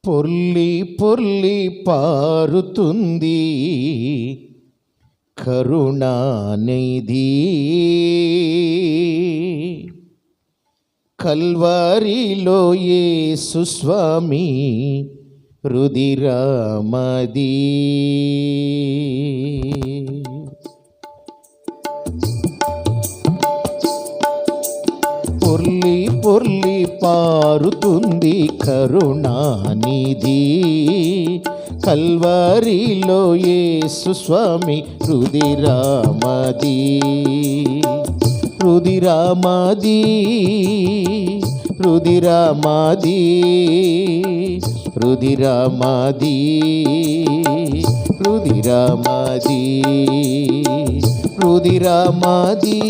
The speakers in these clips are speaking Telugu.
పొర్లి పొర్లి పారుతుంది కరుణానిధి, కల్వారిలో యేసు స్వామి రుధిరమది. పొర్లి పొర్లి పారుతుంది కరుణానిధి, కల్వారిలో యేసు స్వామి రుధిరమది. రుధిరమది, రుధిరమది, రుధిరమది, రుధిరమది, రుధిరమది,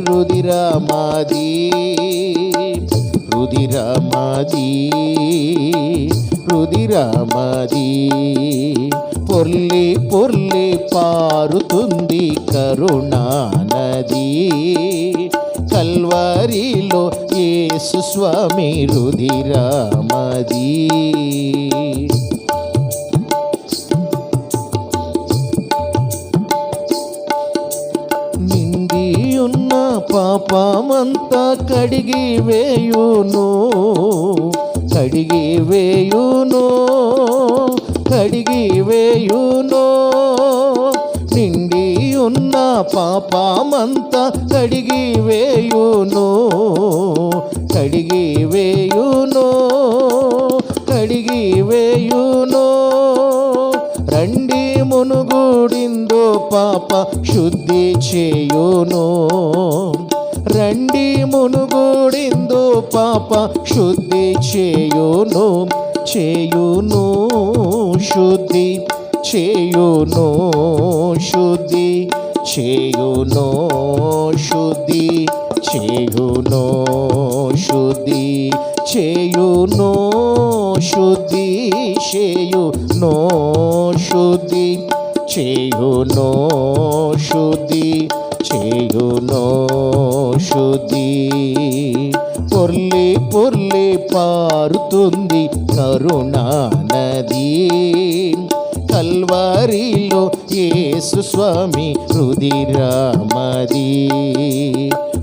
రుధిరమది, రుధిరమది, రుధిరమది. పొర్లి పొర్లి పారుతుంది కరుణానది, కల్వారిలో యేసు స్వామి రుధిరమది. నిండి ఉన్న పాపమంతా కడిగి వేయును, కడిగి వేయును, కడిగి వేయును. నిండి ఉన్న పాపమంతా కడిగి వేయును, కడిగి వేయును, కడిగి వేయును. రండి మునుగుడిందో పాప శుద్ధి చేయును, రండి మునుగుడిందో పాప శుద్ధి చేయును, చేయును శుద్ధి, చేయును శుద్ధి, చేయును శుద్ధి, చేయును శుద్ధి, చేయును శుద్ధి, చేయును శుద్ధి, చేయును శుద్ధి, చేయును శుద్ధి. పొర్లి పొర్లి పారుతుంది కరుణానది, కల్వారిలో యేసు స్వామి రుధిరమది.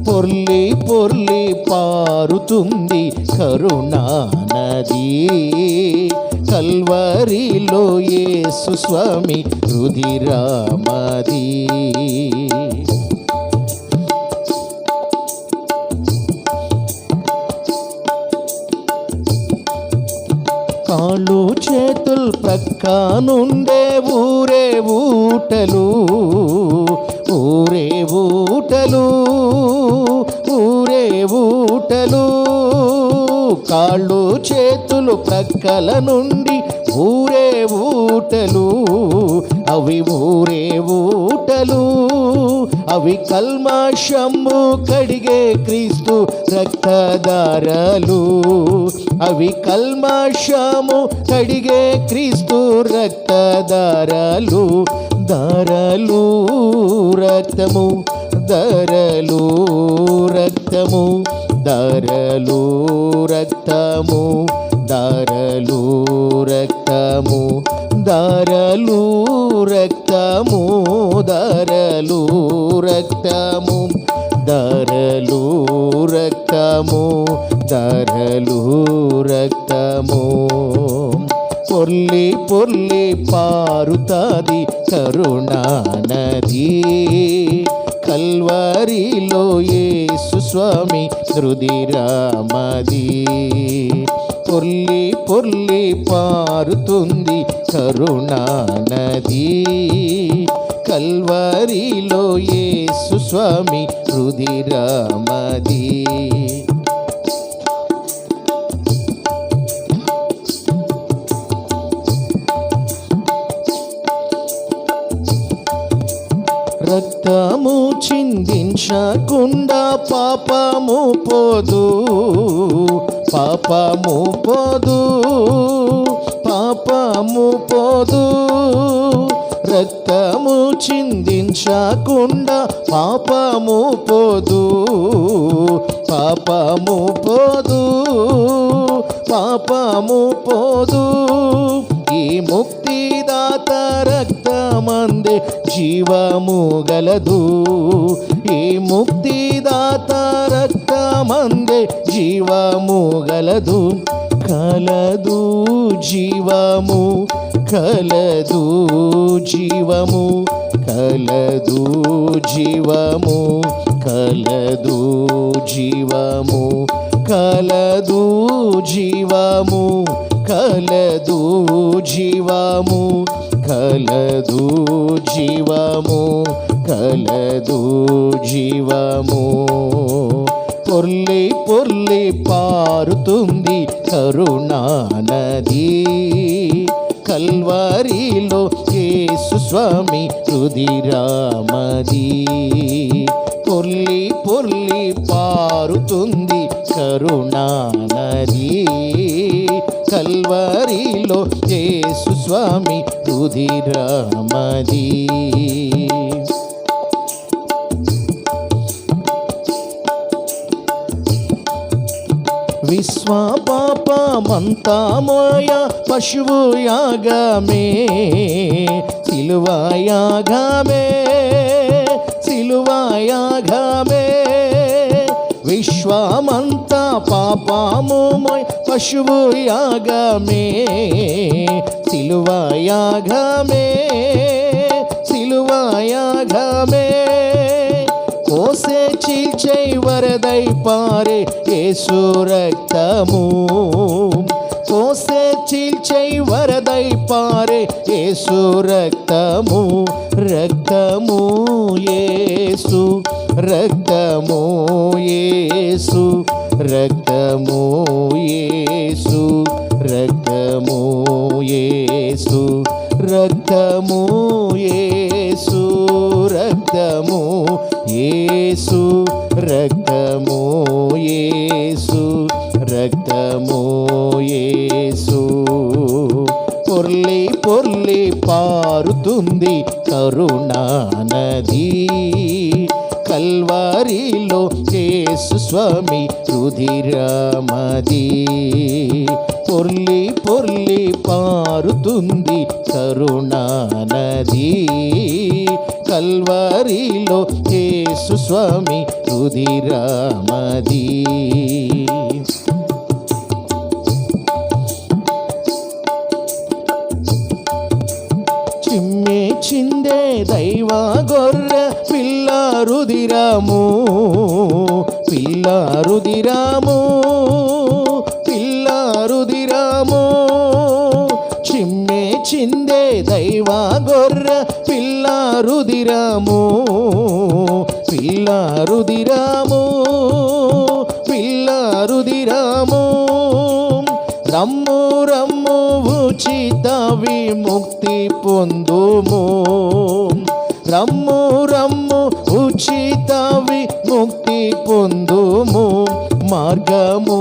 పొర్లి పొర్లి పారుతుంది కరుణానది, కల్వారిలో యేసు స్వామి రుధిరమది. కాళ్ళు చేతులు ప్రక్క నుండే ఊరే ఊటలు, ఊరే ఊటలు, ఊరే ఊటలు. కాళ్ళు చేతులు ప్రక్కల నుండి ఊరే ఊటలు, అవి ఊరే ఊటలు. అవి కల్మషము కడిగే క్రీస్తు రక్తధారలు, అవి కల్మషము కడిగే క్రీస్తు రక్తధారలు. ధారలు రక్తము, ధారలు రక్తము, ధారలు రక్తము, ధారలు రక్తము, ధారలు రక్తము, ధారలు రక్తము, ధారలు రక్తము, ధారలు రక్తము. పొర్లి పొర్లి పారుతాది కరుణానది, కల్వారిలో యేసు స్వామి రుధిరమది. పొర్లి పొర్లి పారుతుంది కరుణానది, కల్వారిలో యేసు స్వామి రుధిరమది. రక్తము చిందించకుండా పాపము పోదు, పాపము పోదు, పాపము పోదు. రక్తము చిందించకుండా పాపము పోదు, పాపము పోదు, పాపము పోదు. ఈ ముక్తిదాత రక్తమందే జీవము గలదు. ఈ ముక్తిదాత రక్తమందే జీవము గలదు. కలదు జీవము, కలదు జీవము, కలదు జీవము, కలదు జీవము, కలదు జీవము, కలదు జీవము, కలదు జీవము, కలదు జీవము. పొర్లి పొర్లి పారుతుంది కరుణా నది. కల్వరిలో యేసు స్వామి రుధిరమది. పొర్లి పొర్లి పారుతుంది కరుణా నది. కల్వరిలో యేసు స్వామి రుధిరమది. విశ్వ పాపమంతా మోయ పశువు యాగమే, సిలువ యాగమే, సిలువ యాగమే. విశ్వమంతా పాపము మోయ పశువు యాగమే, సిలువ యాగమే, సిలువ యాగమే. కోసే చీల్చై వరదై పారే యేసు రక్తము. కోసే చీల్చై వరదై పారే యేసు రక్తము. రక్తము యేసు, రక్తము యేసు, రక్తము యేసు, రక్తము యేసు, రక్తము యేసు, రక్తము యేసు, రక్తము యేసు, రక్తము యేసు. పొర్లి పొర్లి పారుతుంది కరుణా నది. కల్వరిలో యేసు స్వామి రుధిరమది. పొర్లి పొర్లి పారుతుంది కరుణా నది. కల్వరిలో యేసు స్వామి రుధిరమది. చిమ్మే చిందే దైవ గొర్రె పిల్ల రుధిరము, పిల్ల రుధిరము, పిల్ల రుధిరము. చిమ్మే చిందే దైవ గొర్రె పిల్ల రుధిరము, పిల్ల రుధిరము, పిల్ల రుధిరము. రమ్ము రమ్ము ఉచిత విముక్తి పొందుము. రమ్ము రమ్ము ఉచిత విముక్తి పొందుము. మార్గము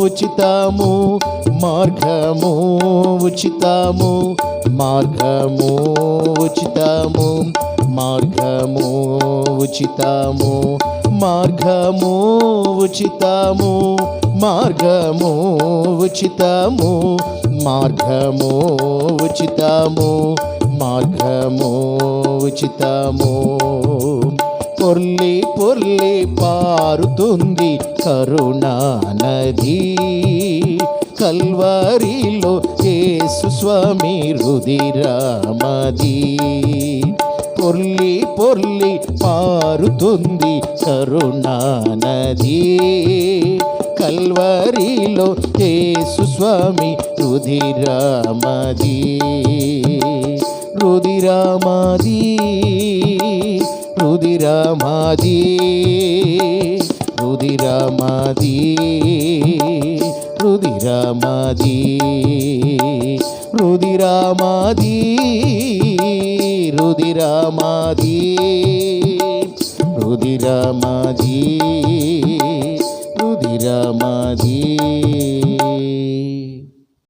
ఉచితము, మార్గము ఉచితము, మార్గము ఉచితము, మార్గము ఉచితము, మార్గము ఉచితము, మార్గము ఉచితము, మార్గము ఉచితము, మార్గము ఉచితము. పొర్లి పొర్లి పారుతుంది కరుణా నది. కల్వరిలో యేసు స్వామి రుధిరమది. పొర్లి పొర్లి పారుతుంది కరుణా నది. కల్వరిలో యేసు స్వామి రుధిరమది. రుధిరమది, రుధిరమది, రుధిరమది, రుధిరమది, రుధిరమది, రుధిరమది, రుధిరమది, రుధిరమది.